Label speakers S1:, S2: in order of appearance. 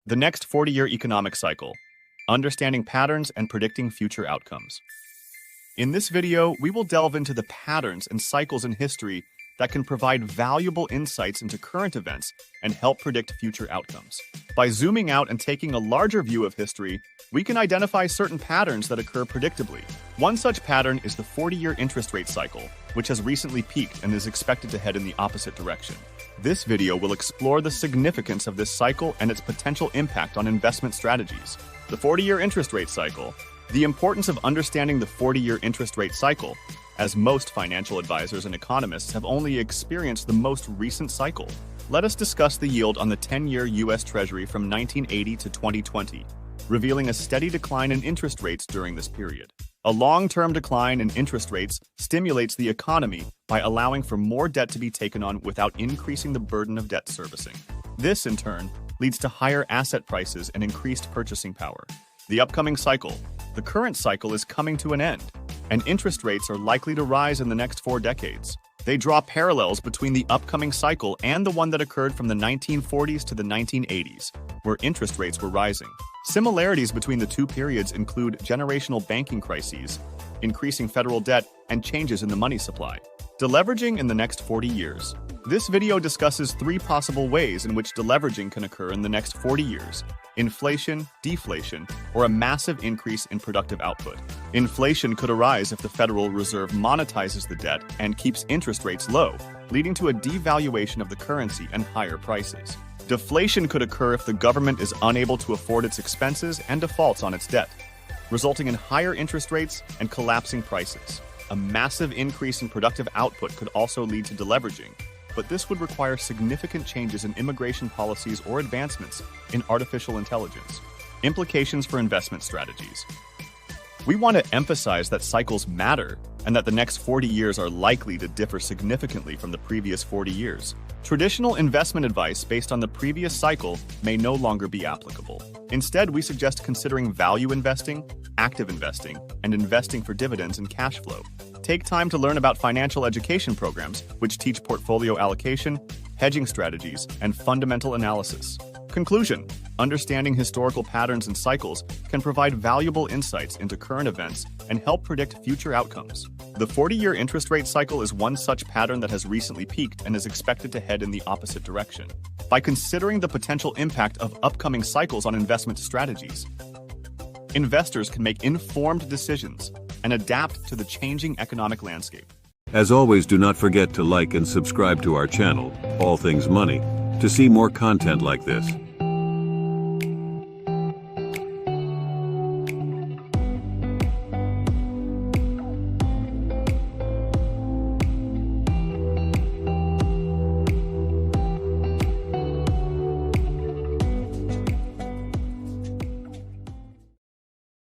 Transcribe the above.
S1: The next 40-year economic cycle, understanding patterns and predicting future outcomes. In this video, we will delve into the patterns and cycles in history that can provide valuable insights into current events and help predict future outcomes. By zooming out and taking a larger view of history, we can identify certain patterns that occur predictably. One such pattern is the 40-year interest rate cycle, which has recently peaked and is expected to head in the opposite direction. This video will explore the significance of this cycle and its potential impact on investment strategies. The 40-year interest rate cycle. The importance of understanding the 40-year interest rate cycle, as most financial advisors and economists have only experienced the most recent cycle. Let us discuss the yield on the 10-year U.S. Treasury from 1980 to 2020, revealing a steady decline in interest rates during this period. A long-term decline in interest rates stimulates the economy by allowing for more debt to be taken on without increasing the burden of debt servicing. This, in turn, leads to higher asset prices and increased purchasing power. The upcoming cycle. The current cycle is coming to an end, and interest rates are likely to rise in the next 4 decades. They draw parallels between the upcoming cycle and the one that occurred from the 1940s to the 1980s, where interest rates were rising. Similarities between the two periods include generational banking crises, increasing federal debt, and changes in the money supply. Deleveraging in the next 40 years. This video discusses 3 possible ways in which deleveraging can occur in the next 40 years: inflation, deflation, or a massive increase in productive output. Inflation could arise if the Federal Reserve monetizes the debt and keeps interest rates low, leading to a devaluation of the currency and higher prices. Deflation could occur if the government is unable to afford its expenses and defaults on its debt, resulting in higher interest rates and collapsing prices. A massive increase in productive output could also lead to deleveraging, but this would require significant changes in immigration policies or advancements in artificial intelligence. Implications for investment strategies. We want to emphasize that cycles matter and that the next 40 years are likely to differ significantly from the previous 40 years. Traditional investment advice based on the previous cycle may no longer be applicable. Instead, we suggest considering value investing, active investing, and investing for dividends and cash flow. Take time to learn about financial education programs, which teach portfolio allocation, hedging strategies, and fundamental analysis. Conclusion: understanding historical patterns and cycles can provide valuable insights into current events and help predict future outcomes. The 40-year interest rate cycle is one such pattern that has recently peaked and is expected to head in the opposite direction. By considering the potential impact of upcoming cycles on investment strategies, investors can make informed decisions and adapt to the changing economic landscape.
S2: As always, do not forget to like and subscribe to our channel, All Things Money, to see more content like this.